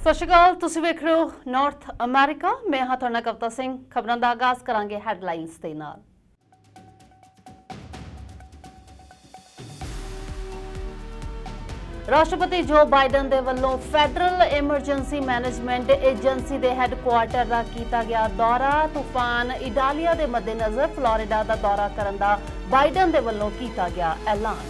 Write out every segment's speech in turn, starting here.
ਸਤਿ ਸ਼੍ਰੀ ਅਕਾਲ, ਤੁਸੀਂ ਵੇਖ ਰਹੇ ਹੋ ਨਾਰਥ ਅਮਰੀਕਾ। ਮੈਂ ਹਾਂ ਤੁਹਾਡਾ ਕਵਤਾ ਸਿੰਘ। ਖਬਰਾਂ ਦਾ ਆਗਾਜ਼ ਕਰਾਂਗੇ ਹੈਡਲਾਈਨਸ ਦੇ ਨਾਲ। ਰਾਸ਼ਟਰਪਤੀ ਜੋ ਬਾਈਡਨ ਦੇ ਵੱਲੋਂ ਫੈਡਰਲ ਐਮਰਜੈਂਸੀ ਮੈਨੇਜਮੈਂਟ ਏਜੰਸੀ ਦੇ ਹੈੱਡਕੁਆਰਟਰ ਦਾ ਕੀਤਾ ਗਿਆ ਦੌਰਾ। ਤੂਫਾਨ ਇਡਾਲੀਆ ਦੇ ਮੱਦੇਨਜ਼ਰ ਫਲੋਰੀਡਾ ਦਾ ਦੌਰਾ ਕਰਨ ਦਾ ਬਾਈਡਨ ਦੇ ਵੱਲੋਂ ਕੀਤਾ ਗਿਆ ਐਲਾਨ।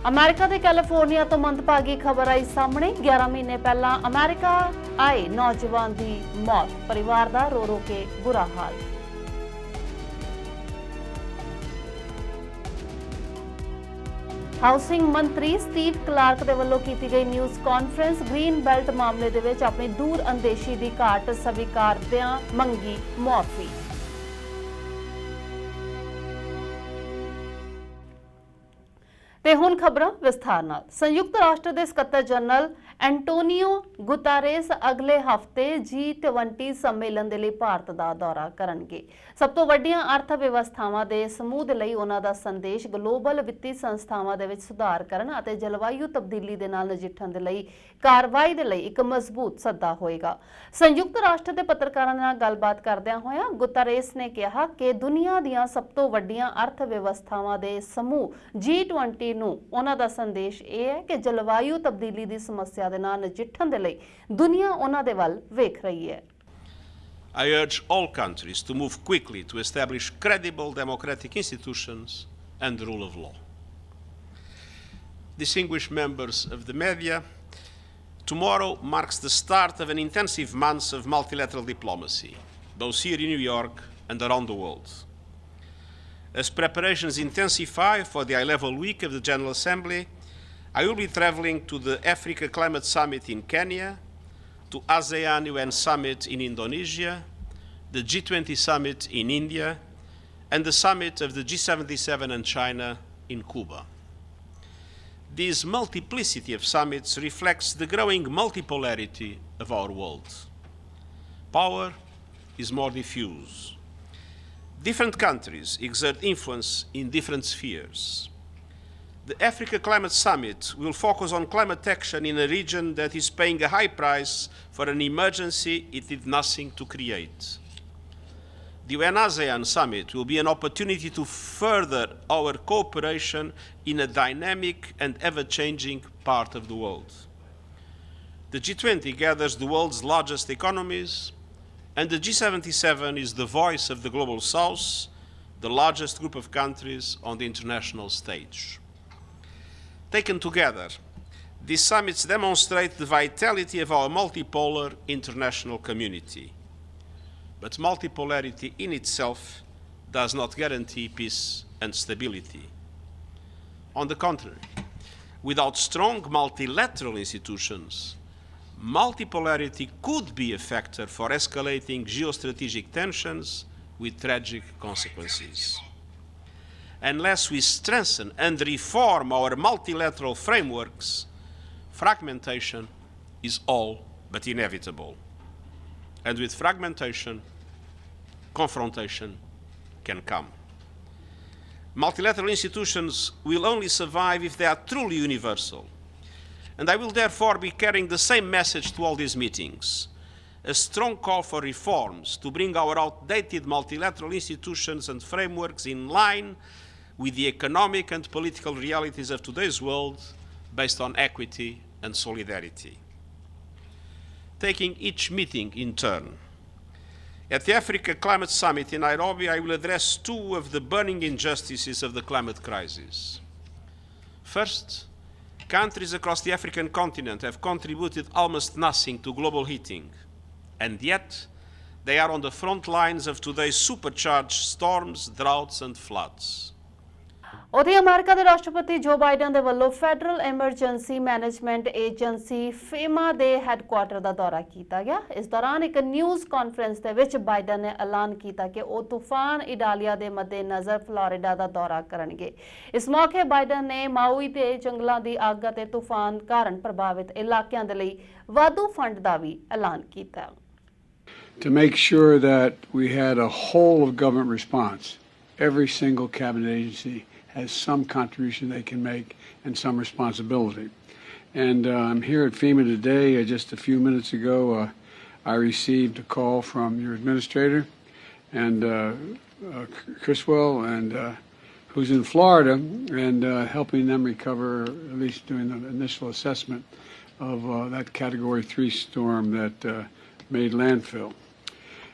ਅਮਰੀਕਾ ਦੇ ਕੈਲੀਫੋਰਨੀਆ ਤੋਂ ਮੰਦਭਾਗੀ ਖਬਰ ਆਈ ਸਾਹਮਣੇ। 11 ਮਹੀਨੇ ਪਹਿਲਾਂ ਅਮਰੀਕਾ ਆਏ ਨੌਜਵਾਨ ਦੀ ਮੌਤ, ਪਰਿਵਾਰ ਦਾ ਰੋ ਰੋ ਕੇ ਬੁਰਾ ਹਾਲ। ਹਾਊਸਿੰਗ ਮੰਤਰੀ ਸਟੀਵ ਕਲਾਰਕ ਦੇ ਵੱਲੋਂ ਕੀਤੀ ਗਈ ਨਿਊਜ਼ ਕਾਨਫਰੰਸ। ਗ੍ਰੀਨ ਬੈਲਟ ਮਾਮਲੇ ਦੇ ਵਿੱਚ ਆਪਣੀ ਦੂਰ ਅੰਦੇਸ਼ੀ ਦੀ ਘਾਟ ਸਵੀਕਾਰਦਿਆਂ ਮੰਗੀ ਮੁਆਫੀ। ਤੇ ਹੁਣ ਖਬਰਾਂ ਵਿਸਥਾਰ ਨਾਲ। ਸੰਯੁਕਤ ਰਾਸ਼ਟਰ ਦੇ ਸਕੱਤਰ ਜਨਰਲ ਐਂਟੋਨੀਓ ਗੁਤਾਰੇਸ ਅਗਲੇ ਹਫ਼ਤੇ G20 ਸੰਮੇਲਨ ਦੇ ਲਈ ਭਾਰਤ ਦਾ ਦੌਰਾ ਕਰਨਗੇ। ਸਭ ਤੋਂ ਵੱਡੀਆਂ ਅਰਥ ਵਿਵਸਥਾਵਾਂ ਦੇ ਸਮੂਹ ਦੇ ਲਈ ਉਹਨਾਂ ਦਾ ਸੰਦੇਸ਼ ਗਲੋਬਲ ਵਿੱਤੀ ਸੰਸਥਾਵਾਂ ਦੇ ਵਿੱਚ ਸੁਧਾਰ ਕਰਨ ਅਤੇ ਜਲਵਾਯੂ ਤਬਦੀਲੀ ਦੇ ਨਾਲ ਨਜਿੱਠਣ ਦੇ ਲਈ ਕਾਰਵਾਈ ਦੇ ਲਈ ਇੱਕ ਮਜ਼ਬੂਤ ਸੱਦਾ ਹੋਏਗਾ। ਸੰਯੁਕਤ ਰਾਸ਼ਟਰ ਦੇ ਪੱਤਰਕਾਰਾਂ ਨਾਲ ਗੱਲਬਾਤ ਕਰਦਿਆਂ ਹੋਇਆਂ ਗੁਤਾਰੇਸ ਨੇ ਕਿਹਾ ਕਿ ਦੁਨੀਆ ਦੀਆਂ ਸਭ ਤੋਂ ਵੱਡੀਆਂ ਅਰਥ ਵਿਵਸਥਾਵਾਂ ਦੇ ਸਮੂਹ G20 ਨੂੰ ਉਹਨਾਂ ਦਾ ਸੰਦੇਸ਼ ਇਹ ਹੈ ਕਿ ਜਲਵਾਯੂ ਤਬਦੀਲੀ ਦੀ ਸਮੱਸਿਆ ਦੇ ਨਾਲ ਨਜਿੱਠਣ ਦੇ ਲਈ ਦੁਨੀਆ ਉਹਨਾਂ ਦੇ ਵੱਲ ਵੇਖ ਰਹੀ ਹੈ। I urge all countries to move quickly to establish credible democratic institutions and the rule of law. Distinguished members of the media, tomorrow marks the start of an intensive month of multilateral diplomacy, both here in New York and around the world. As preparations intensify for the high-level week of the General Assembly, I will be traveling to the Africa Climate Summit in Kenya, to ASEAN UN Summit in Indonesia, the G20 Summit in India, and the summit of the G77 and China in Cuba. This multiplicity of summits reflects the growing multipolarity of our world. Power is more diffuse. Different countries exert influence in different spheres. The Africa Climate Summit will focus on climate action in a region that is paying a high price for an emergency it did nothing to create. The UN-ASEAN Summit will be an opportunity to further our cooperation in a dynamic and ever-changing part of the world. The G20 gathers the world's largest economies, and the G77 is the voice of the Global South, the largest group of countries on the international stage. Taken together, these summits demonstrate the vitality of our multipolar international community. But multipolarity in itself does not guarantee peace and stability. On the contrary, without strong multilateral institutions, multipolarity could be a factor for escalating geostrategic tensions with tragic consequences. Unless we strengthen and reform our multilateral frameworks, fragmentation is all but inevitable. And with fragmentation, confrontation can come. Multilateral institutions will only survive if they are truly universal. And I will therefore be carrying the same message to all these meetings: a strong call for reforms to bring our outdated multilateral institutions and frameworks in line with the economic and political realities of today's world, based on equity and solidarity. Taking each meeting in turn. At the Africa Climate Summit in Nairobi, I will address two of the burning injustices of the climate crisis. First, countries across the African continent have contributed almost nothing to global heating, and yet they are on the front lines of today's supercharged storms, droughts, and floods. ਉਥੇ America ਦੇ ਰਾਸ਼ਟਰਪਤੀ ਜੋ Biden ਦੇ ਵੱਲੋਂ federal emergency management agency FEMA ਦੇ headquarter ਦਾ ਦੌਰਾ ਕੀਤਾ ਗਿਆ। ਇਸ ਦੌਰਾਨ ਇੱਕ ਨਿਊਜ਼ ਕਾਨਫਰੰਸ ਦੇ ਵਿੱਚ ਬਾਈਡਨ ਨੇ ਐਲਾਨ ਕੀਤਾ ਕਿ ਉਹ ਤੂਫਾਨ ਇਡਾਲੀਆ ਦੇ ਮੱਦੇਨਜ਼ਰ ਫਲੋਰੀਡਾ ਦਾ ਦੌਰਾ ਕਰਨਗੇ। ਇਸ ਮੌਕੇ ਬਾਈਡਨ ਨੇ ਮਾਊਈ ਦੇ ਜੰਗਲਾਂ ਦੀ ਅੱਗ ਅਤੇ ਤੂਫਾਨ ਕਾਰਨ ਪ੍ਰਭਾਵਿਤ ਇਲਾਕਿਆਂ ਦੇ ਲਈ ਵਾਧੂ ਫੰਡ ਦਾ ਵੀ ਐਲਾਨ ਕੀਤਾ। To make sure that we had a whole of government response, every single cabinet agency has some contribution they can make and some responsibility. And I'm here at FEMA today. Just a few minutes ago, I received a call from your administrator and Criswell, and who's in Florida, and helping them recover, at least doing the initial assessment of that Category 3 storm that made landfill.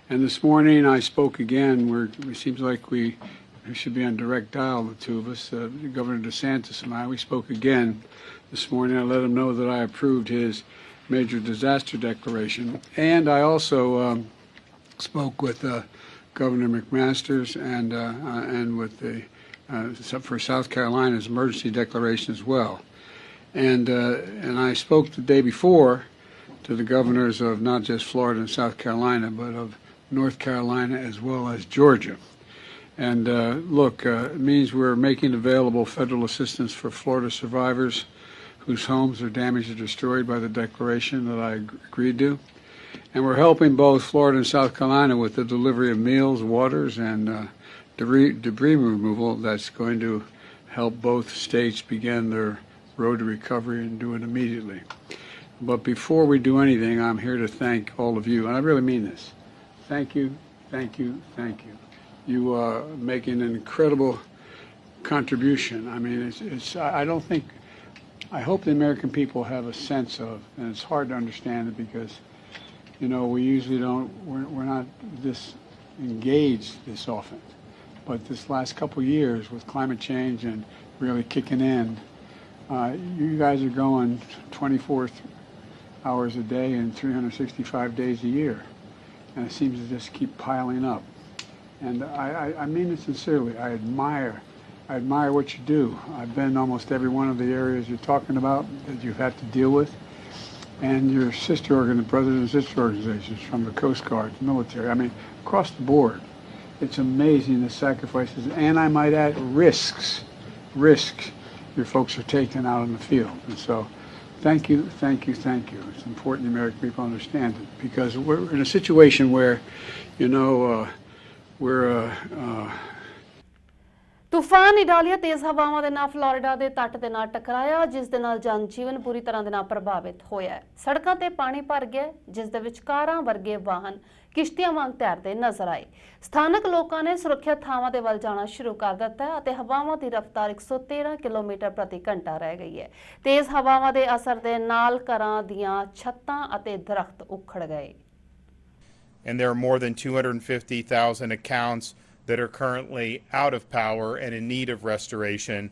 And this morning I spoke again. It seems like we should be on direct dial, the two of us, Governor DeSantis and I. We spoke again this morning. I let him know that I approved his major disaster declaration. And I also spoke with Governor McMaster's and with the for South Carolina's emergency declaration as well. And I spoke the day before to the governors of not just Florida and South Carolina, but of North Carolina as well as Georgia. And look, it means we're making available federal assistance for Florida survivors whose homes are damaged or destroyed by the declaration that I agreed to. And we're helping both Florida and South Carolina with the delivery of meals, waters, and debris removal that's going to help both states begin their road to recovery and do it immediately. But before we do anything, I'm here to thank all of you, and I really mean this. Thank you, thank you, thank you. You are making an incredible contribution. I mean, I hope the American people have a sense of, and it's hard to understand it because, you know, we usually we're not this engaged this often. But this last couple of years with climate change and really kicking in, you guys are going 24 hours a day and 365 days a year. And it seems to just keep piling up. And I mean it sincerely. I admire what you do. I've been in almost every one of the areas you're talking about that you've had to deal with. And your brothers and sister organizations from the Coast Guard, military, I mean, across the board. It's amazing the sacrifices, and I might add risks your folks are taking out in the field. And so thank you, thank you, thank you. It's important the American people understand it because we're in a situation where, you know, ਤੂਫਾਨ ਇਡਾਲੀਆ ਤੇਜ਼ ਹਵਾਵਾਂ ਦੇ ਨਾਲ Florida ਦੇ ਤੱਟ ਦੇ ਨਾਲ ਟਕਰਾਇਆ ਜਿਸ ਦੇ ਨਾਲ ਜਨਜੀਵਨ ਪੂਰੀ ਤਰ੍ਹਾਂ ਦੇ ਨਾਲ ਪ੍ਰਭਾਵਿਤ ਹੋਇਆ ਹੈ। ਸੜਕਾਂ ਤੇ ਪਾਣੀ ਭਰ ਗਿਆ ਜਿਸ ਦੇ ਵਿੱਚ ਕਾਰਾਂ ਵਰਗੇ ਵਾਹਨ ਕਿਸ਼ਤੀਆਂ ਵਾਂਗ ਤੈਰਦੇ ਨਜ਼ਰ ਆਏ। ਸਥਾਨਕ ਲੋਕਾਂ ਨੇ ਸੁਰੱਖਿਅਤ ਥਾਵਾਂ ਦੇ ਵੱਲ ਜਾਣਾ ਸ਼ੁਰੂ ਕਰ ਦਿੱਤਾ ਹੈ ਅਤੇ ਹਵਾਵਾਂ ਦੀ ਰਫ਼ਤਾਰ 113 ਕਿਲੋਮੀਟਰ ਪ੍ਰਤੀ ਘੰਟਾ ਰਹਿ ਗਈ ਹੈ। ਤੇਜ਼ ਹਵਾਵਾਂ ਦੇ ਅਸਰ ਦੇ ਨਾਲ ਘਰਾਂ ਦੀਆਂ ਛੱਤਾਂ ਅਤੇ ਦਰਖਤ ਉਖੜ ਗਏ। And there are more than 250,000 accounts that are currently out of power and in need of restoration.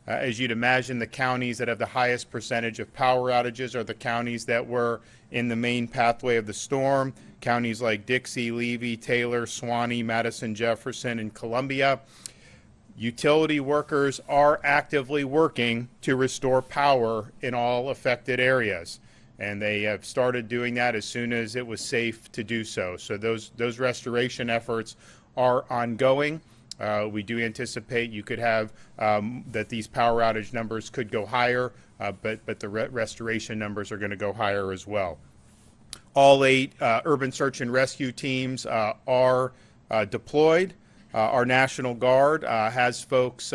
As you'd imagine, the counties that have the highest percentage of power outages are the counties that were in the main pathway of the storm. Counties like Dixie, Levy, Taylor, Suwannee, Madison, Jefferson, and Columbia. Utility workers are actively working to restore power in all affected areas. And they have started doing that as soon as it was safe to do so. So those restoration efforts are ongoing. We do anticipate you could have that these power outage numbers could go higher, but the restoration numbers are going to go higher as well. All 8 urban search and rescue teams are deployed. Our National Guard has folks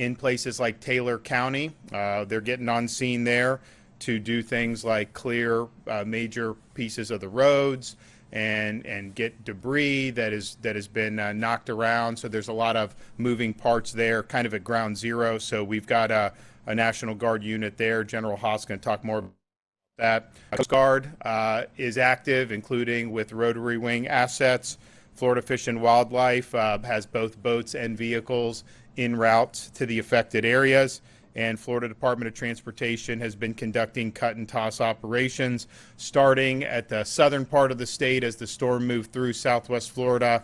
in places like Taylor County. They're getting on scene there to do things like clear major pieces of the roads and get debris that has been knocked around. So there's a lot of moving parts there, kind of at ground zero. So we've got a National Guard unit there. General Haas going to talk more about that. Coast Guard is active, including with rotary wing assets. Florida Fish and Wildlife has both boats and vehicles en route to the affected areas. And Florida Department of Transportation has been conducting cut and toss operations starting at the southern part of the state as the storm moved through southwest Florida,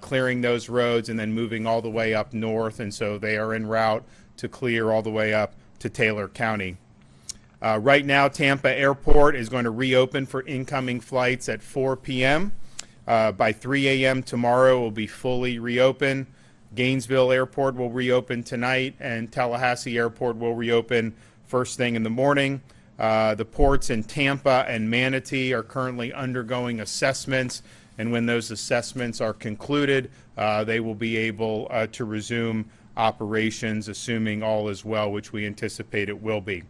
clearing those roads and then moving all the way up north. And so they are en route to clear all the way up to Taylor County. Right now, Tampa Airport is going to reopen for incoming flights at 4 p.m. By 3 a.m. tomorrow, it will be fully reopened. Gainesville Airport will reopen tonight, and Tallahassee Airport will reopen first thing in the morning. The ports in Tampa and Manatee are currently undergoing assessments, and when those assessments are concluded, they will be able to resume operations, assuming all is well, which we anticipate it will be.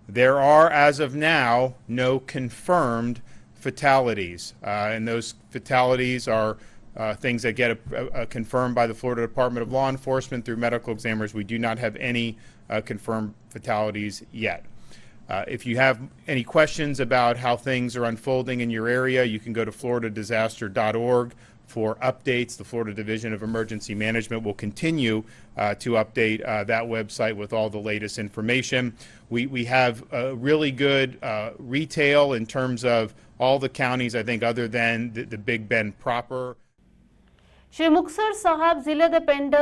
There are, as of now, no confirmed fatalities, and those fatalities are things that get confirmed by the Florida Department of Law Enforcement through medical examiners. We do not have any confirmed fatalities yet. If you have any questions about how things are unfolding in your area, you can go to floridadisaster.org for updates. The Florida Division of Emergency Management will continue to update that website with all the latest information. We have really good retail in terms of all the counties, I think, other than the Big Bend proper. ਸ਼੍ਰੀ ਮੁਕਤਸਰ ਸਾਹਿਬ ਜ਼ਿਲ੍ਹੇ ਦੇ ਪਿੰਡ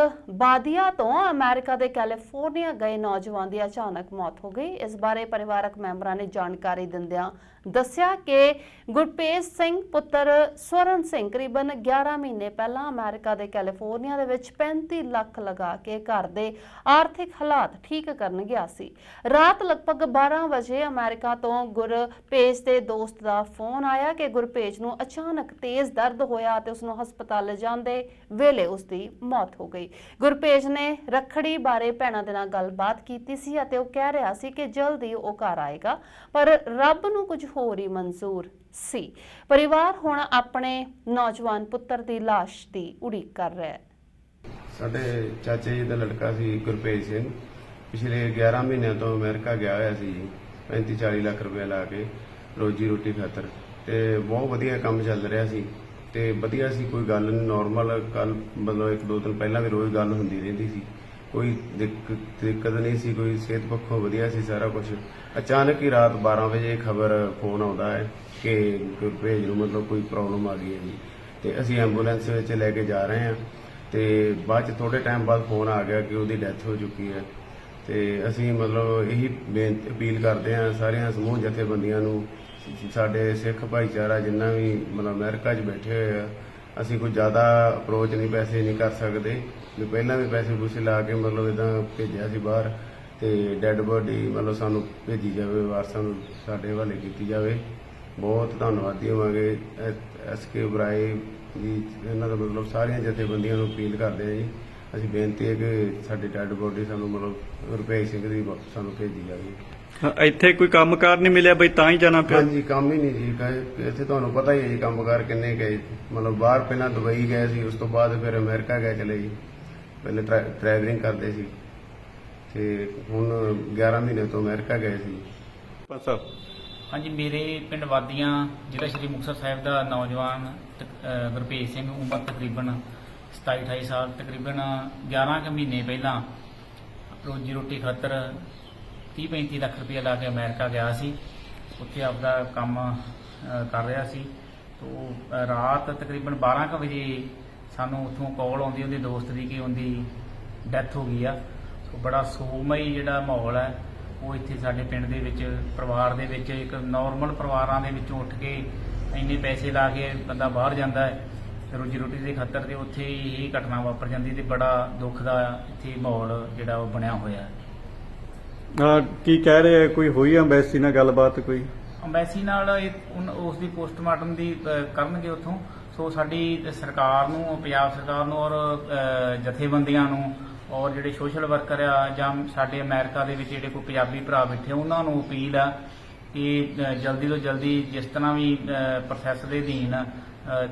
ਬਾਦੀਆ ਤੋਂ America ਦੇ California ਗਏ ਨੌਜਵਾਨ ਦੀ ਅਚਾਨਕ ਮੌਤ ਹੋ ਗਈ। ਇਸ ਬਾਰੇ ਪਰਿਵਾਰਕ ਮੈਂਬਰਾਂ ਨੇ ਜਾਣਕਾਰੀ ਦਿੰਦਿਆਂ ਦੱਸਿਆ ਕਿ ਗੁਰਪ੍ਰੀਤ ਸਿੰਘ ਪੁੱਤਰ ਸਵਰਨ ਸਿੰਘ ਕਰੀਬਨ 11 ਮਹੀਨੇ ਪਹਿਲਾਂ ਅਮਰੀਕਾ ਦੇ ਕੈਲੀਫੋਰਨੀਆ ਦੇ ਵਿੱਚ 35 ਲੱਖ ਲਗਾ ਕੇ ਘਰ ਦੇ ਆਰਥਿਕ ਹਾਲਾਤ ਠੀਕ ਕਰਨ ਗਿਆ ਸੀ। ਰਾਤ ਲਗਭਗ 12 ਵਜੇ ਅਮਰੀਕਾ ਤੋਂ ਗੁਰਪ੍ਰੀਤ ਦੇ ਦੋਸਤ ਦਾ ਫੋਨ ਆਇਆ ਕਿ ਗੁਰਪ੍ਰੀਤ ਨੂੰ ਅਚਾਨਕ ਤੇਜ਼ ਦਰਦ ਹੋਇਆ ਤੇ ਉਸ ਨੂੰ ਹਸਪਤਾਲ ਲਿਜਾਂਦੇ ਵੇਲੇ ਉਸ ਦੀ ਮੌਤ ਹੋ ਗਈ। ਗੁਰਪ੍ਰੀਤ ਨੇ ਰੱਖੜੀ ਬਾਰੇ ਭੈਣਾਂ ਦੇ ਨਾਲ ਗੱਲਬਾਤ ਕੀਤੀ ਸੀ ਅਤੇ ਉਹ ਕਹਿ ਰਿਹਾ ਸੀ ਕਿ ਜਲਦੀ ਉਹ ਘਰ ਆਏਗਾ, ਪਰ ਰੱਬ ਨੂੰ ਕੁਝ ਹੋਰ ਹੀ ਮਨਜ਼ੂਰ ਸੀ। ਪਰਿਵਾਰ ਹੁਣ ਆਪਣੇ ਨੌਜਵਾਨ ਪੁੱਤਰ ਦੀ ਲਾਸ਼ ਦੀ ਉਡੀਕ ਕਰ ਰਿਹਾ ਹੈ। ਸਾਡੇ ਚਾਚੇ ਜੀ ਦਾ ਲੜਕਾ ਸੀ ਗੁਰਪ੍ਰੀਤ ਸਿੰਘ, ਪਿਛਲੇ 11 ਮਹੀਨਿਆਂ ਤੋਂ ਅਮਰੀਕਾ ਗਿਆ ਹੋਇਆ ਸੀ 35-40 ਲੱਖ ਰੁਪਏ ਲਾ ਕੇ ਰੋਜੀ ਰੋਟੀ ਖਾਤਰ, ਤੇ ਬਹੁਤ ਵਧੀਆ ਕੰਮ ਚੱਲ ਰਿਹਾ ਸੀ ਤੇ ਵਧੀਆ ਸੀ, ਕੋਈ ਗੱਲ ਨਹੀਂ, ਨੋਰਮਲ ਕੱਲ ਮਤਲਬ 1-2 ਦਿਨ ਪਹਿਲਾਂ ਵੀ ਰੋਜ਼ ਗੱਲ ਹੁੰਦੀ ਰਹਿੰਦੀ ਸੀ, ਕੋਈ ਦਿੱਕਤ ਨਹੀਂ ਸੀ, ਕੋਈ ਸਿਹਤ ਪੱਖੋਂ ਵਧੀਆ ਸੀ ਸਾਰਾ ਕੁਝ। ਅਚਾਨਕ ਹੀ ਰਾਤ 12 ਵਜੇ ਖਬਰ ਫੋਨ ਆਉਂਦਾ ਹੈ ਕਿ ਗੁਰਪ੍ਰੀਤ ਨੂੰ ਮਤਲਬ ਕੋਈ ਪ੍ਰੋਬਲਮ ਆ ਗਈ ਹੈ ਜੀ, ਤੇ ਅਸੀਂ ਐਂਬੂਲੈਂਸ ਵਿੱਚ ਲੈ ਕੇ ਜਾ ਰਹੇ ਹਾਂ ਤੇ ਬਾਅਦ ਚ ਥੋੜੇ ਟਾਈਮ ਬਾਅਦ ਫੋਨ ਆ ਗਿਆ ਕਿ ਉਹਦੀ ਡੈਥ ਹੋ ਚੁੱਕੀ ਹੈ। ਤੇ ਅਸੀਂ ਮਤਲਬ ਇਹੀ ਅਪੀਲ ਕਰਦੇ ਹਾਂ ਸਾਰੀਆਂ ਸਮੂਹ ਜਥੇਬੰਦੀਆਂ ਨੂੰ, ਸਾਡੇ ਸਿੱਖ ਭਾਈਚਾਰਾ ਜਿੰਨਾ ਵੀ ਮਤਲਬ ਅਮਰੀਕਾ 'ਚ ਬੈਠੇ ਹੋਏ ਆ, ਅਸੀਂ ਕੋਈ ਜ਼ਿਆਦਾ ਅਪਰੋਚ ਨਹੀਂ, ਪੈਸੇ ਨਹੀਂ ਕਰ ਸਕਦੇ ਵੀ ਪਹਿਲਾਂ ਵੀ ਪੈਸੇ ਪੂਸੇ ਲਾ ਕੇ ਮਤਲਬ ਇੱਦਾਂ ਭੇਜਿਆ ਸੀ ਬਾਹਰ, ਤੇ ਡੈੱਡ ਬੋਡੀ ਮਤਲਬ ਸਾਨੂੰ ਭੇਜੀ ਜਾਵੇ, ਵਾਰਸਾਂ ਨੂੰ ਸਾਡੇ ਹਵਾਲੇ ਕੀਤੀ ਜਾਵੇ। ਬਹੁਤ ਧੰਨਵਾਦੀ ਹੋਵਾਂਗੇ SK ਬਰਾਏ ਜੀ, ਇਹਨਾਂ ਦਾ ਮਤਲਬ ਸਾਰੀਆਂ ਜਥੇਬੰਦੀਆਂ ਨੂੰ ਅਪੀਲ ਕਰਦੇ ਹਾਂ ਜੀ, ਅਸੀਂ ਬੇਨਤੀ ਹੈ ਕਿ ਸਾਡੀ ਡੈੱਡ ਬੋਡੀ ਸਾਨੂੰ ਮਤਲਬ ਗੁਰਪ੍ਰੀਤ ਸਿੰਘ ਦੀ ਸਾਨੂੰ ਭੇਜੀ ਜਾਵੇ। ਇੱਥੇ ਕੋਈ ਕੰਮਕਾਰ ਨਹੀਂ ਮਿਲਿਆ ਬਈ ਤਾਂ ਹੀ ਜਾਣਾ ਪਿਆ? ਹਾਂਜੀ, ਕੰਮ ਹੀ ਨਹੀਂ ਜੀ ਇੱਥੇ, ਤੁਹਾਨੂੰ ਪਤਾ ਹੀ ਹੈ ਜੀ ਕੰਮਕਾਰ ਕਿੰਨੇ ਗਏ, ਮਤਲਬ ਬਾਹਰ ਪਹਿਲਾਂ ਦੁਬਈ ਗਏ ਸੀ, ਉਸ ਤੋਂ ਬਾਅਦ ਫਿਰ ਅਮਰੀਕਾ ਗਏ ਚਲੇ ਜੀ, ਪਹਿਲੇ ਟਰੈਵਲਿੰਗ ਕਰਦੇ ਸੀ ਤੇ ਹੁਣ 11 ਮਹੀਨੇ ਤੋਂ ਅਮਰੀਕਾ ਗਏ ਸੀ। ਹਾਂਜੀ, ਮੇਰੇ ਪਿੰਡ ਵਾਦੀਆਂ ਜ਼ਿਲ੍ਹਾ ਸ਼੍ਰੀ ਮੁਕਤਸਰ ਸਾਹਿਬ ਦਾ ਨੌਜਵਾਨ ਗੁਰਪ੍ਰੀਤ ਸਿੰਘ, ਉਮਰ ਤਕਰੀਬਨ 27-28 ਸਾਲ, ਤਕਰੀਬਨ 11 ਕੁ ਮਹੀਨੇ ਪਹਿਲਾਂ ਰੋਜੀ ਰੋਟੀ ਖਾਤਰ 30-35 ਲੱਖ ਰੁਪਏ ਲਾ ਕੇ ਅਮਰੀਕਾ ਗਿਆ ਸੀ, ਉੱਥੇ ਆਪਦਾ ਕੰਮ ਕਰ ਰਿਹਾ ਸੀ। ਤੋਂ ਰਾਤ ਤਕਰੀਬਨ 12 ਕੁ ਵਜੇ ਸਾਨੂੰ ਉੱਥੋਂ ਕਾਲ ਆਉਂਦੀ ਉਹਦੇ ਦੋਸਤ ਦੀ ਕਿ ਉਹਦੀ ਡੈਥ ਹੋ ਗਈ ਆ। ਸੋ ਬੜਾ ਸੋਗਮਈ ਜਿਹੜਾ ਮਾਹੌਲ ਹੈ ਉਹ ਇੱਥੇ ਸਾਡੇ ਪਿੰਡ ਦੇ ਵਿੱਚ, ਪਰਿਵਾਰ ਦੇ ਵਿੱਚ, ਇੱਕ ਨੋਰਮਲ ਪਰਿਵਾਰਾਂ ਦੇ ਵਿੱਚੋਂ ਉੱਠ ਕੇ ਇੰਨੇ ਪੈਸੇ ਲਾ ਕੇ ਬੰਦਾ ਬਾਹਰ ਜਾਂਦਾ ਹੈ ਰੋਜੀ ਰੋਟੀ ਦੇ ਖਾਤਰ, ਤੇ ਉੱਥੇ ਇਹ ਘਟਨਾ ਵਾਪਰ ਜਾਂਦੀ ਤੇ ਬੜਾ ਦੁੱਖ ਦਾ ਇੱਥੇ ਮਾਹੌਲ ਜਿਹੜਾ ਉਹ ਬਣਿਆ ਹੋਇਆ ਹੈ। ਕੀ ਕਹਿ ਰਹੇ, ਕੋਈ ਹੋਈ ਅੰਬੈਸੀ ਨਾਲ ਗੱਲਬਾਤ? ਕੋਈ ਅੰਬੈਸੀ ਨਾਲ ਉਸ ਦੀ ਪੋਸਟਮਾਰਟਮ ਦੀ ਕਰਨਗੇ ਉੱਥੋਂ। ਸੋ ਸਾਡੀ ਸਰਕਾਰ ਨੂੰ, ਪੰਜਾਬ ਸਰਕਾਰ ਨੂੰ ਔਰ ਜਥੇਬੰਦੀਆਂ ਨੂੰ ਔਰ ਜਿਹੜੇ ਸੋਸ਼ਲ ਵਰਕਰ ਆ ਜਾਂ ਸਾਡੇ ਅਮਰੀਕਾ ਦੇ ਵਿੱਚ ਜਿਹੜੇ ਕੋਈ ਪੰਜਾਬੀ ਭਰਾ ਬੈਠੇ ਉਹਨਾਂ ਨੂੰ ਅਪੀਲ ਆ ਕਿ ਜਲਦੀ ਤੋਂ ਜਲਦੀ ਜਿਸ ਤਰ੍ਹਾਂ ਵੀ ਪ੍ਰੋਸੈਸ ਦੇ ਅਧੀਨ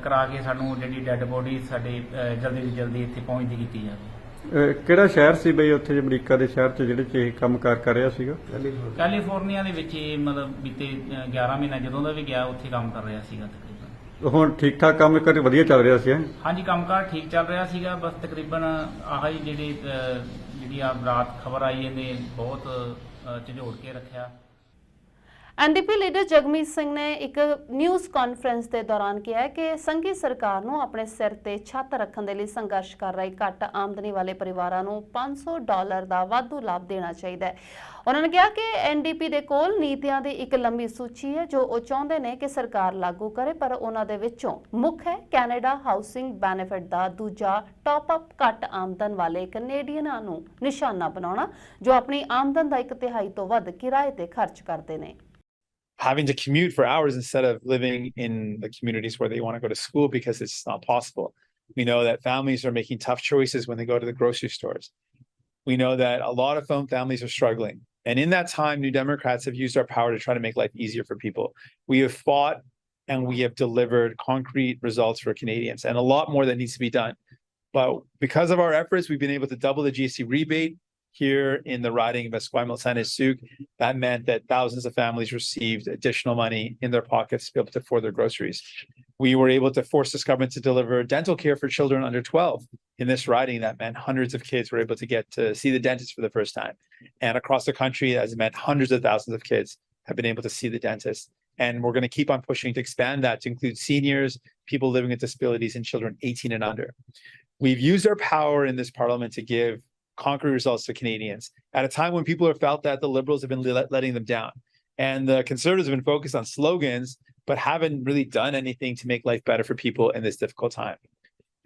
ਕਰਾ ਕੇ ਸਾਨੂੰ ਜਿਹੜੀ ਡੈੱਡ ਬੋਡੀ ਸਾਡੇ ਜਲਦੀ ਤੋਂ ਜਲਦੀ ਇੱਥੇ ਪਹੁੰਚਦੀ ਕੀਤੀ ਜਾਵੇ। ਕਿਹੜਾ ਸ਼ਹਿਰ ਸੀ ਬਈ ਉੱਥੇ ਅਮਰੀਕਾ ਦੇ ਸ਼ਹਿਰ 'ਚ ਜਿਹੜੇ 'ਚ ਇਹ ਕੰਮਕਾਰ ਕਰ ਰਿਹਾ ਸੀਗਾ? ਕੈਲੀਫੋਰਨੀਆ ਦੇ ਵਿੱਚ ਇਹ ਮਤਲਬ ਬੀਤੇ 11 ਮਹੀਨਾ ਜਦੋਂ ਦਾ ਵੀ ਗਿਆ ਉੱਥੇ ਕੰਮ ਕਰ ਰਿਹਾ ਸੀਗਾ। ਤਕਰੀਬਨ ਹੁਣ ਠੀਕ ਠਾਕ ਕੰਮ ਕਰ ਵਧੀਆ ਚੱਲ ਰਿਹਾ ਸੀ? ਹਾਂਜੀ, ਕੰਮਕਾਰ ਠੀਕ ਚੱਲ ਰਿਹਾ ਸੀਗਾ, ਬਸ ਤਕਰੀਬਨ ਆਹ ਹੀ ਜਿਹੜੀ ਆ ਰਾਤ ਖਬਰ ਆਈ ਇਹਨੇ ਬਹੁਤ ਝੰਜੋੜ ਕੇ ਰੱਖਿਆ। NDP ਲੀਡਰ ਜਗਮੀਤ ਸਿੰਘ ਨੇ ਇੱਕ ਨਿਊਜ਼ ਕਾਨਫਰੰਸ ਦੇ ਦੌਰਾਨ ਕਿਹਾ ਕਿ ਸੰਘੀ ਸਰਕਾਰ ਨੂੰ ਆਪਣੇ ਸਿਰ ਤੇ ਛੱਤ ਰੱਖਣ ਦੇ ਲਈ ਸੰਘਰਸ਼ ਕਰ ਰਹੇ ਘੱਟ ਆਮਦਨੀ ਵਾਲੇ ਪਰਿਵਾਰਾਂ ਨੂੰ $500 ਦਾ ਵਾਧੂ ਲਾਭ ਦੇਣਾ ਚਾਹੀਦਾ ਹੈ। ਉਹਨਾਂ ਨੇ ਕਿਹਾ ਕਿ NDP ਦੇ ਕੋਲ ਨੀਤੀਆਂ ਦੀ ਇੱਕ ਲੰਬੀ ਸੂਚੀ ਹੈ ਜੋ ਉਹ ਚਾਹੁੰਦੇ ਨੇ ਕਿ ਸਰਕਾਰ ਲਾਗੂ ਕਰੇ, ਪਰ ਉਹਨਾਂ ਦੇ ਵਿੱਚੋਂ ਮੁੱਖ ਹੈ ਕੈਨੇਡਾ ਹਾਊਸਿੰਗ ਬੈਨੀਫਿਟ ਦਾ ਦੂਜਾ ਟੌਪ ਅਪ ਘੱਟ ਆਮਦਨ ਵਾਲੇ ਕੈਨੇਡੀਅਨਾਂ ਨੂੰ ਨਿਸ਼ਾਨਾ ਬਣਾਉਣਾ ਜੋ ਆਪਣੀ ਆਮਦਨ ਦਾ 1/3 ਤੋਂ ਵੱਧ ਕਿਰਾਏ ਤੇ ਖਰਚ ਕਰਦੇ ਨੇ। Having to commute for hours instead of living in the communities where they want to go to school because it's not possible. We know that families are making tough choices when they go to the grocery stores. We know that a lot of families are struggling. And in that time, New Democrats have used our power to try to make life easier for people. We have fought and we have delivered concrete results for Canadians, and a lot more that needs to be done. But because of our efforts, we've been able to double the GST rebate here in the riding of Esquimalt-Saint-Suk. That meant that thousands of families received additional money in their pockets to be able to afford their groceries. We were able to force this government to deliver dental care for children under 12. In this riding, that meant hundreds of kids were able to get to see the dentist for the first time. And across the country, that has meant hundreds of thousands of kids have been able to see the dentist. And we're going to keep on pushing to expand that to include seniors, people living with disabilities, and children 18 and under. We've used our power in this parliament to give concrete results to Canadians at a time when people have felt that the Liberals have been letting them down. And the Conservatives have been focused on slogans, but haven't really done anything to make life better for people in this difficult time.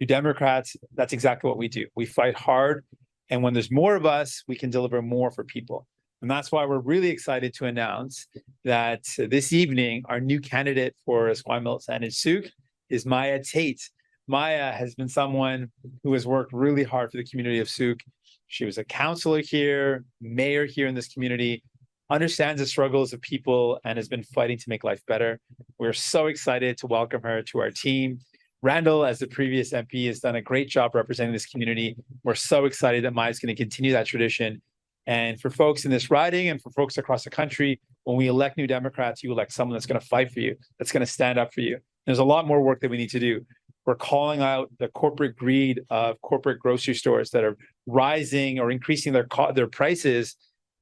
New Democrats, that's exactly what we do. We fight hard. And when there's more of us, we can deliver more for people. And that's why we're really excited to announce that this evening, our new candidate for Esquimalt-Saint-Suk is Maya Tate. Maya has been someone who has worked really hard for the community of Suk. She was a councillor here, mayor here in this community, understands the struggles of people, and has been fighting to make life better. We're so excited to welcome her to our team. Randall, as the previous MP, has done a great job representing this community. We're so excited that Maya is going to continue that tradition. And for folks in this riding and for folks across the country, when we elect New Democrats, you elect someone that's going to fight for you, that's going to stand up for you. There's a lot more work that we need to do. We're calling out the corporate greed of corporate grocery stores that are rising or increasing their prices,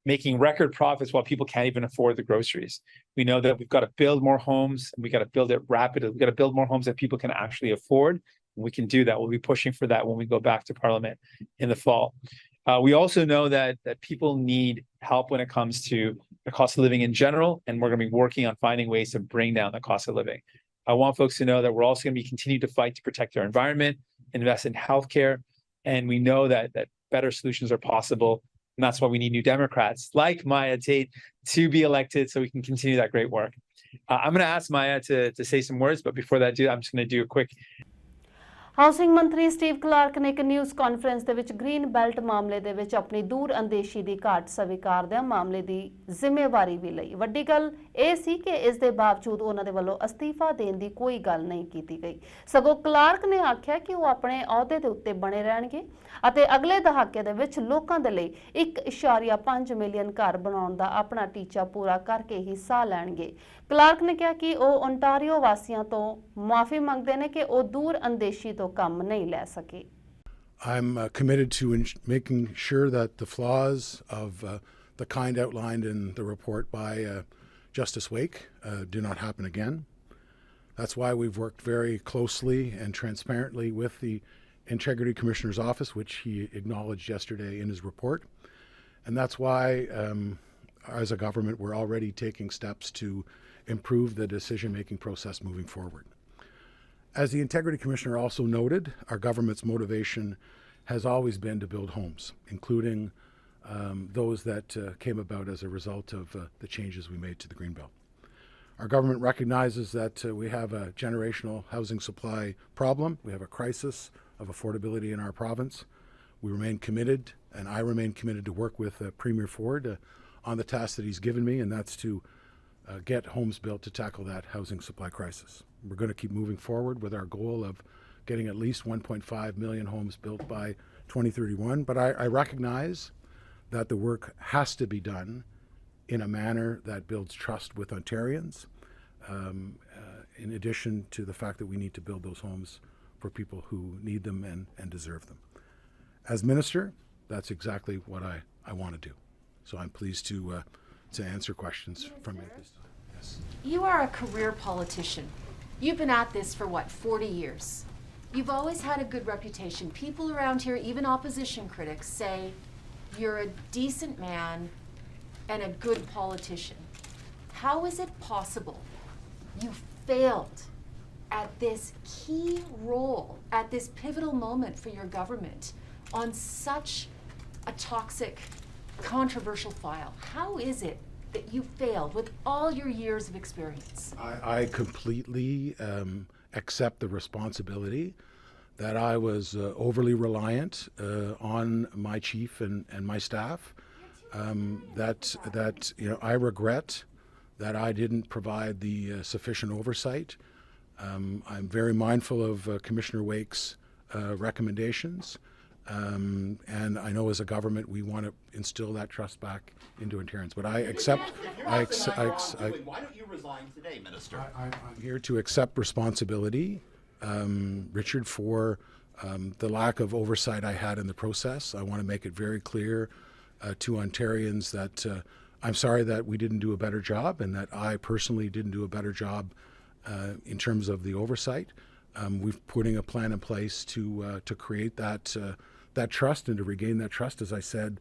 making record profits while people can't even afford the groceries. We know that we've got to build more homes, and we got to build it rapidly. We've got to build more homes that people can actually afford. And we can do that. We'll be pushing for that when we go back to Parliament in the fall. We also know that people need help when it comes to the cost of living in general, and we're going to be working on finding ways to bring down the cost of living. I want folks to know that we're also going to be continuing to fight to protect our environment, invest in healthcare, and we know that better solutions are possible. And that's why we need New Democrats like Maya Tate to be elected so we can continue that great work. I'm going to ask Maya to say some words, but before that, I'm just going to do a quick. Housing ਮੰਤਰੀ Steve Clark ਨੇ ਇੱਕ news conference ਦੇ ਵਿੱਚ green belt ਮਾਮਲੇ ਦੇ ਵਿੱਚ ਆਪਣੀ ਦੂਰ ਅੰਦੇਸ਼ੀ ਦੀ ਘਾਟ ਸਵੀਕਾਰਦਿਆਂ ਮਾਮਲੇ ਦੀ ਜ਼ਿੰਮੇਵਾਰੀ ਵੀ ਲਈ। ਵੱਡੀ ਗੱਲ ਇਹ ਸੀ ਕਿ ਇਸ ਦੇ ਬਾਵਜੂਦ ਉਹਨਾਂ ਦੇ ਵੱਲੋਂ ਅਸਤੀਫਾ ਦੇਣ ਦੀ ਕੋਈ ਗੱਲ ਨਹੀਂ ਕੀਤੀ ਗਈ। ਸਗੋਂ ਕਲਾਰਕ ਨੇ ਆਖਿਆ ਕਿ ਉਹ ਆਪਣੇ ਅਹੁਦੇ ਦੇ ਉੱਤੇ ਬਣੇ ਰਹਿਣਗੇ ਅਤੇ ਅਗਲੇ ਦਹਾਕੇ ਦੇ ਵਿੱਚ ਲੋਕਾਂ ਦੇ ਲਈ 1.5 ਮਿਲੀਅਨ ਘਰ ਬਣਾਉਣ ਦਾ ਆਪਣਾ ਟੀਚਾ ਪੂਰਾ ਕਰਕੇ ਹੀ ਸਾਹ ਲੈਣਗੇ। ਕਲਾਰਕ ਨੇ ਕਿਹਾ ਕਿ ਉਹ ਓਨਟਾਰੀਓ ਵਾਸੀਆਂ ਤੋਂ ਮਾਫੀ ਮੰਗਦੇ ਨੇ ਕਿ ਉਹ ਦੂਰ ਅੰਦੇਸ਼ੀ ਤੋਂ ਕੰਮ ਨਹੀਂ ਲੈ ਸਕੇ। I'm committed to making sure that the flaws of the kind outlined in the report by Justice Wake do not happen again. That's why we've worked very closely and transparently with the Integrity Commissioner's Office, which he acknowledged yesterday in his report. And that's why, as a government, we're already taking steps to improve the decision-making process moving forward. As the Integrity Commissioner also noted, our government's motivation has always been to build homes, including those that came about as a result of the changes we made to the Greenbelt. Our government recognizes that we have a generational housing supply problem. We have a crisis of affordability in our province. We remain committed, and I remain committed to work with Premier Ford on the task that he's given me, and that's to get homes built to tackle that housing supply crisis. We're going to keep moving forward with our goal of getting at least 1.5 million homes built by 2031. But I recognize that the work has to be done in a manner that builds trust with Ontarians, in addition to the fact that we need to build those homes for people who need them and deserve them. As Minister, that's exactly what I want to do. So I'm pleased to answer questions from you at this time. Yes. You are a career politician. You've been at this for what, 40 years? You've always had a good reputation. People around here, even opposition critics, say you're a decent man and a good politician. How is it possible you failed at this key role, at this pivotal moment for your government on such a toxic, controversial file? How is it that you failed with all your years of experience? I completely accept the responsibility that I was overly reliant on my chief and my staff. That I regret that I didn't provide the sufficient oversight. I'm very mindful of Commissioner Wake's recommendations, and I know as a government we want to instill that trust back into Ontarians. But I accept. Why don't you resign today, Minister? I'm here to accept responsibility, Richard, for the lack of oversight I had in the process. I want to make it very clear to Ontarians that I'm sorry that we didn't do a better job, and that I personally didn't do a better job in terms of the oversight. We're putting a plan in place to create that trust and to regain that trust, as I said.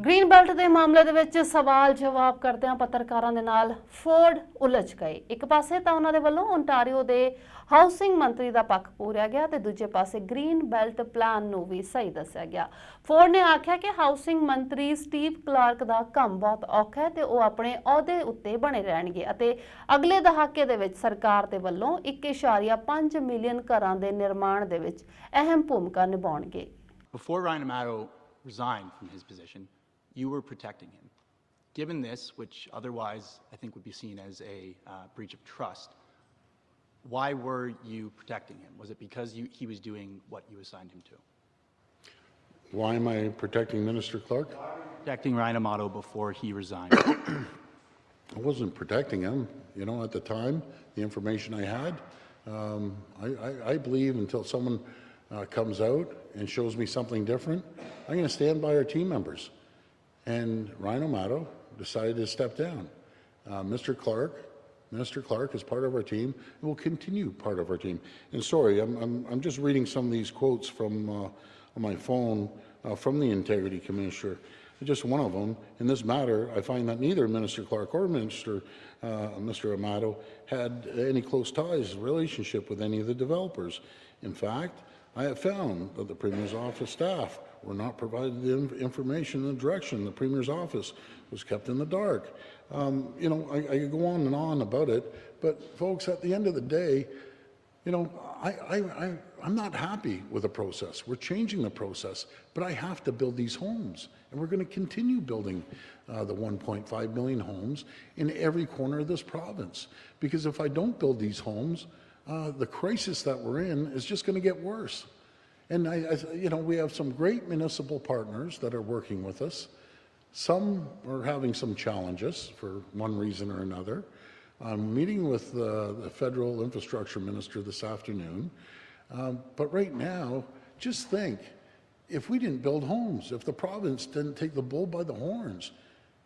Green belt ਦੇ ਮਾਮਲੇ ਦੇ ਵਿੱਚ ਸਵਾਲ ਜਵਾਬ ਕਰਦਿਆਂ ਪੱਤਰਕਾਰਾਂ ਦੇ ਨਾਲ ਫੋਰਡ ਉਲਝ ਗਏ। ਇੱਕ ਪਾਸੇ ਤਾਂ ਉਹਨਾਂ ਦੇ ਵੱਲੋਂ ਓਨਟਾਰੀਓ ਦੇ ਹਾਊਸਿੰਗ ਮੰਤਰੀ ਦਾ ਪੱਖ ਪੂਰਿਆ ਗਿਆ ਤੇ ਦੂਜੇ ਪਾਸੇ ਗ੍ਰੀਨ ਬੈਲਟ ਪਲਾਨ ਨੂੰ ਵੀ ਸਹੀ ਦੱਸਿਆ ਗਿਆ। ਫੋਰਡ ਨੇ ਆਖਿਆ ਕਿ ਹਾਊਸਿੰਗ ਮੰਤਰੀ ਸਟੀਵ ਕਲਾਰਕ ਦਾ ਕੰਮ ਬਹੁਤ ਔਖਾ ਹੈ ਤੇ ਉਹ ਆਪਣੇ ਅਹੁਦੇ ਉੱਤੇ ਬਣੇ ਰਹਿਣਗੇ ਅਤੇ ਅਗਲੇ ਦਹਾਕੇ ਦੇ ਵਿੱਚ ਸਰਕਾਰ ਦੇ ਵੱਲੋਂ 1.5 ਮਿਲੀਅਨ ਘਰਾਂ ਦੇ ਨਿਰਮਾਣ ਦੇ ਵਿੱਚ ਅਹਿਮ ਭੂਮਿਕਾ ਨਿਭਾਉਣਗੇ। Before Ryan Amato resigned from his position, you were protecting him. Given this, which otherwise I think would be seen as a breach of trust, why were you protecting him? Was it because he was doing what you assigned him to? Why am I protecting Minister Clark? Protecting Ryan Amato before he resigned. I wasn't protecting him. At the time, the information I had, I believe until someone comes out and shows me something different, I'm going to stand by our team members. And Ryan Amato decided to step down. Minister Clark is part of our team and will continue part of our team. And sorry, I'm just reading some of these quotes from on my phone from the Integrity Commissioner. Just one of them. In this matter, I find that neither Minister Clark or Mr. Amato had any close ties, relationship with any of the developers. In fact, I have found that the Premier's office staff were not provided the information and direction. The Premier's office was kept in the dark. I could go on about it, but folks, at the end of the day, I'm not happy with the process. We're changing the process, but I have to build these homes, and we're going to continue building the 1.5 million homes in every corner of this province. Because if I don't build these homes, the crisis that we're in is just going to get worse. And we have some great municipal partners that are working with us. Some are having some challenges for one reason or another. I'm meeting with the federal infrastructure minister this afternoon. But right now, just think, if we didn't build homes, if the province didn't take the bull by the horns,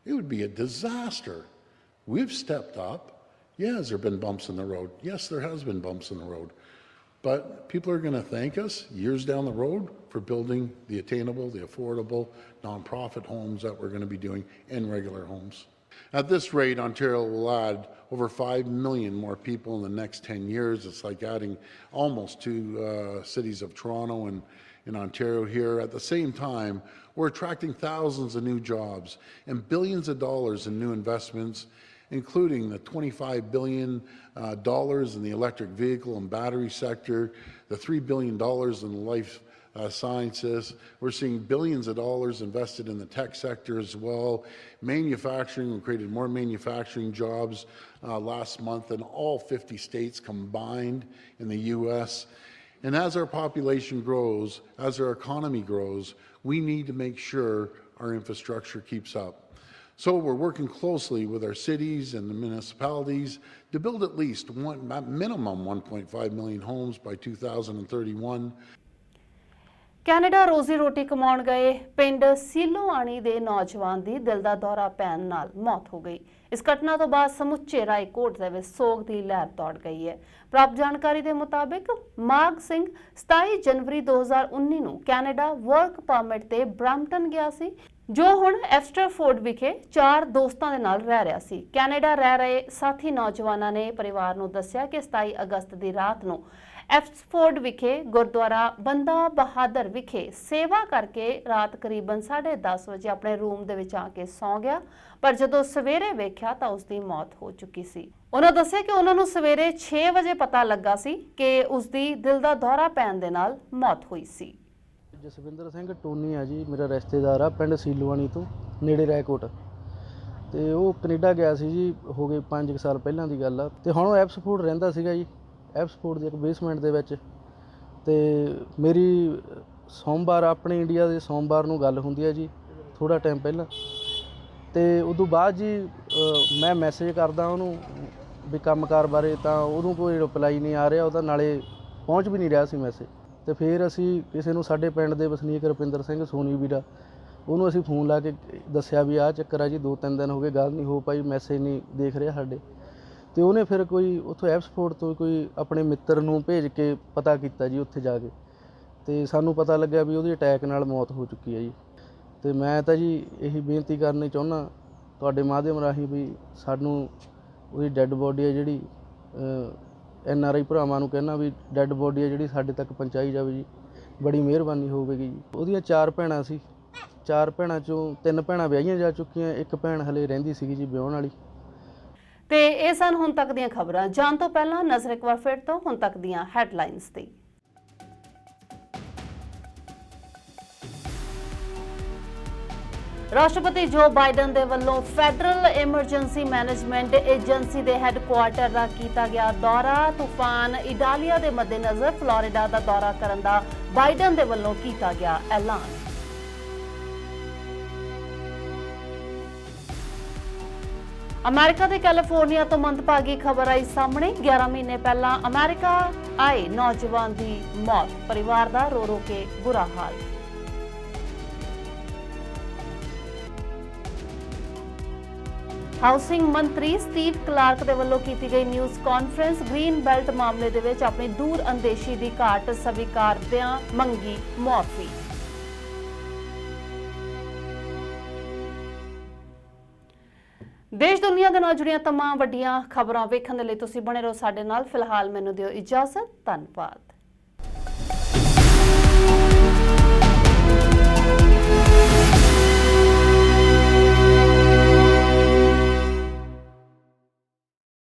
it would be a disaster. We've stepped up. Yeah, has there been bumps in the road? Yes, there has been bumps in the road. But people are going to thank us years down the road for building the attainable, the affordable, nonprofit homes that we're going to be doing and regular homes. At this rate, Ontario will add over 5 million more people in the next 10 years. It's like adding almost 2 cities of Toronto and in Ontario here. At the same time, we're attracting thousands of new jobs and billions of dollars in new investments, including the $25 billion in the electric vehicle and battery sector, the $3 billion in life sciences. We're seeing billions of dollars invested in the tech sector as well. Manufacturing, we created more manufacturing jobs last month in all 50 states combined in the U.S. And as our population grows, as our economy grows, we need to make sure our infrastructure keeps up. So we're working closely with our cities and the municipalities to build at least minimum 1.5 million homes by 2031. Canada ਰੋਜ਼ੀ ਰੋਟੀ ਕਮਾਉਣ ਗਏ ਪਿੰਡ ਸੀਲੋਆਣੀ ਦੇ ਨੌਜਵਾਨ ਦੀ ਦਿਲ ਦਾ ਦੌਰਾ ਪੈਣ ਨਾਲ ਮੌਤ ਹੋ ਗਈ। ਇਸ ਘਟਨਾ ਤੋਂ ਬਾਅਦ ਸਮੁੱਚੇ ਰਾਏਕੋਟ ਦੇ ਵਿੱਚ ਸੋਗ ਦੀ ਲਹਿਰ ਦੌੜ ਗਈ ਹੈ। ਪ੍ਰਾਪਤ ਜਾਣਕਾਰੀ ਦੇ ਮੁਤਾਬਿਕ ਮਾਗ ਸਿੰਘ 27 ਜਨਵਰੀ 2019 ਨੂੰ ਕੈਨੇਡਾ ਵਰਕ ਪਰਮਿਟ ਤੇ ਬ੍ਰੈਂਪਟਨ ਗਿਆ ਸੀ। ਜੋ ਹੁਣ ਐਸਟਰਫੋਰਡ ਵਿਖੇ 4 ਦੋਸਤਾਂ ਦੇ ਨਾਲ ਰਹਿ ਰਿਹਾ ਸੀ। ਕੈਨੇਡਾ ਰਹਿ ਰਹੇ ਸਾਥੀ ਨੌਜਵਾਨਾਂ ਨੇ ਪਰਿਵਾਰ ਨੂੰ ਦੱਸਿਆ ਕਿ 27 ਅਗਸਤ ਦੀ ਰਾਤ ਨੂੰ ਐਸਟਰਫੋਰਡ ਵਿਖੇ ਗੁਰਦੁਆਰਾ ਬੰਦਾ ਬਹਾਦਰ ਵਿਖੇ ਸੇਵਾ ਕਰਕੇ ਰਾਤ ਕਰੀਬਨ 10:30 ਵਜੇ ਆਪਣੇ ਰੂਮ ਦੇ ਵਿੱਚ ਆ ਕੇ ਸੌਂ ਗਿਆ, ਪਰ ਜਦੋਂ ਸਵੇਰੇ ਵੇਖਿਆ ਤਾਂ ਉਸ ਦੀ ਮੌਤ ਹੋ ਚੁੱਕੀ ਸੀ। ਉਹਨਾਂ ਦੱਸਿਆ ਕਿ ਉਹਨਾਂ ਨੂੰ ਸਵੇਰੇ 6 ਵਜੇ ਪਤਾ ਲੱਗਾ ਸੀ ਕਿ ਉਸ ਦੀ ਦਿਲ ਦਾ ਦੌਰਾ ਪੈਣ ਦੇ ਨਾਲ ਮੌਤ ਹੋਈ ਸੀ। ਜਸਵਿੰਦਰ ਸਿੰਘ ਟੋਨੀ ਆ ਜੀ, ਮੇਰਾ ਰਿਸ਼ਤੇਦਾਰ ਆ, ਪਿੰਡ ਸੀਲੂਆਣੀ ਤੋਂ ਨੇੜੇ ਰਾਏਕੋਟ, ਤੇ ਉਹ ਕੈਨੇਡਾ ਗਿਆ ਸੀ ਜੀ, ਹੋ ਗਏ 5 ਸਾਲ ਪਹਿਲਾਂ ਦੀ ਗੱਲ ਆ। ਤੇ ਹੁਣ ਉਹ ਐਪਸਫੋਰਡ ਰਹਿੰਦਾ ਸੀਗਾ ਜੀ, ਐਪਸਫੋਰਡ ਦੇ ਇੱਕ ਬੇਸਮੈਂਟ ਦੇ ਵਿੱਚ। ਤੇ ਮੇਰੀ ਸੋਮਵਾਰ ਆਪਣੇ ਇੰਡੀਆ ਦੇ ਸੋਮਵਾਰ ਨੂੰ ਗੱਲ ਹੁੰਦੀ ਹੈ ਜੀ, ਥੋੜਾ ਟਾਈਮ ਪਹਿਲਾਂ। ਤੇ ਉਦੋਂ ਬਾਅਦ ਜੀ ਮੈਂ ਮੈਸੇਜ ਕਰਦਾ ਉਹਨੂੰ ਵੀ ਕੰਮਕਾਰ ਬਾਰੇ, ਤਾਂ ਉਦੋਂ ਕੋਈ ਰਿਪਲਾਈ ਨਹੀਂ ਆ ਰਿਹਾ ਉਹਦਾ, ਨਾਲੇ ਪਹੁੰਚ ਵੀ ਨਹੀਂ ਰਿਹਾ ਸੀ ਮੈਸੇਜ। ਤੇ ਫਿਰ ਅਸੀਂ ਕਿਸੇ ਨੂੰ, ਸਾਡੇ ਪਿੰਡ ਦੇ ਵਸਨੀਕ ਰੁਪਿੰਦਰ ਸਿੰਘ ਸੋਨੀ ਵੀਰਾ, ਉਹਨੂੰ ਅਸੀਂ ਫੋਨ ਲਾ ਕੇ ਦੱਸਿਆ ਵੀ ਆਹ ਚੱਕਰ ਆ ਜੀ, 2-3 ਦਿਨ ਹੋ ਗਏ ਗੱਲ ਨਹੀਂ ਹੋ ਪਾਈ, ਮੈਸੇਜ ਨਹੀਂ ਦੇਖ ਰਿਹਾ ਸਾਡੇ। ਤੇ ਉਹਨੇ ਫਿਰ ਕੋਈ ਉੱਥੋਂ ਐਪਸਫੋਰਡ ਤੋਂ ਕੋਈ ਆਪਣੇ ਮਿੱਤਰ ਨੂੰ ਭੇਜ ਕੇ ਪਤਾ ਕੀਤਾ ਜੀ ਉੱਥੇ ਜਾ ਕੇ, ਤੇ ਸਾਨੂੰ ਪਤਾ ਲੱਗਿਆ ਵੀ ਉਹਦੀ ਅਟੈਕ ਨਾਲ ਮੌਤ ਹੋ ਚੁੱਕੀ ਹੈ ਜੀ। ਤੇ ਮੈਂ ਤਾਂ ਜੀ ਇਹੀ ਬੇਨਤੀ ਕਰਨੀ ਚਾਹੁੰਦਾ ਤੁਹਾਡੇ ਮਾਧਿਅਮ ਰਾਹੀਂ ਵੀ ਸਾਨੂੰ ਉਹਦੀ ਡੈੱਡ ਬੋਡੀ ਹੈ ਜਿਹੜੀ, NRI ਭਰਾਵਾਂ ਨੂੰ ਕਹਿਣਾ ਵੀ ਡੈੱਡ ਬੋਡੀ ਹੈ ਜਿਹੜੀ ਸਾਡੇ ਤੱਕ ਪਹੁੰਚਾਈ ਜਾਵੇ ਜੀ, ਬੜੀ ਮਿਹਰਬਾਨੀ ਹੋਵੇਗੀ ਜੀ। ਉਹਦੀਆਂ 4 ਭੈਣਾਂ ਸੀ, 4 ਭੈਣਾਂ 'ਚੋਂ 3 ਭੈਣਾਂ ਵਿਆਹੀਆਂ ਜਾ ਚੁੱਕੀਆਂ, 1 ਭੈਣ ਹਲੇ ਰਹਿੰਦੀ ਸੀਗੀ ਜੀ ਵਿਆਹੁਣ ਵਾਲੀ। ਤੇ ਇਹ ਸਨ ਹੁਣ ਤੱਕ ਦੀਆਂ ਖਬਰਾਂ। ਜਾਣ ਤੋਂ ਪਹਿਲਾਂ ਨਜ਼ਰ ਇੱਕ ਵਾਰ ਫਿਰ ਤੋਂ ਹੁਣ ਤੱਕ ਦੀਆਂ ਹੈਡਲਾਈਨਸ ਤੇ। ਰਾਸ਼ਟਰਪਤੀ ਜੋ ਬਾਈਡਨ ਦੇ ਵੱਲੋਂ ਫੈਡਰਲ ਐਮਰਜੈਂਸੀ ਮੈਨੇਜਮੈਂਟ ਏਜੰਸੀ ਦੇ ਹੈੱਡਕੁਆਰਟਰ ਦਾ ਕੀਤਾ ਗਿਆ ਦੌਰਾ। ਤੂਫਾਨ ਇਡਾਲੀਆ ਦੇ ਮੱਦੇਨਜ਼ਰ ਫਲੋਰੀਡਾ ਦਾ ਦੌਰਾ ਕਰਨ ਦਾ ਬਾਈਡਨ ਦੇ ਵੱਲੋਂ ਕੀਤਾ ਗਿਆ ਐਲਾਨ। ਅਮਰੀਕਾ ਦੇ ਕੈਲੀਫੋਰਨੀਆ ਤੋਂ ਮੰਦਭਾਗੀ ਖਬਰ ਆਈ ਸਾਹਮਣੇ। 11 ਮਹੀਨੇ ਪਹਿਲਾਂ ਅਮਰੀਕਾ ਆਏ ਨੌਜਵਾਨ ਦੀ ਮੌਤ, ਪਰਿਵਾਰ ਦਾ ਰੋ ਰੋ ਕੇ ਬੁਰਾ ਹਾਲ। ਹਾਊਸਿੰਗ ਮੰਤਰੀ ਸਟੀਵ ਕਲਾਰਕ ਦੇ ਵੱਲੋਂ ਕੀਤੀ ਗਈ ਨਿਊਜ਼ ਕਾਨਫਰੰਸ। ਗ੍ਰੀਨ ਬੈਲਟ ਮਾਮਲੇ ਦੇ ਵਿੱਚ ਆਪਣੀ ਦੂਰ ਅੰਦੇਸ਼ੀ ਦੀ ਘਾਟ ਸਵੀਕਾਰਦਿਆਂ ਮੰਗੀ ਮੁਆਫੀ। ਦੇਸ਼ ਦੁਨੀਆ ਦੇ ਨਾਲ ਜੁੜੀਆਂ तमाम ਵੱਡੀਆਂ ਖਬਰਾਂ ਵੇਖਣ ਦੇ ਲਈ ਤੁਸੀਂ ਬਣੇ ਰਹੋ ਸਾਡੇ ਨਾਲ। ਫਿਲਹਾਲ ਮੈਨੂੰ ਦਿਓ ਇਜਾਜ਼ਤ। ਧੰਨਵਾਦ।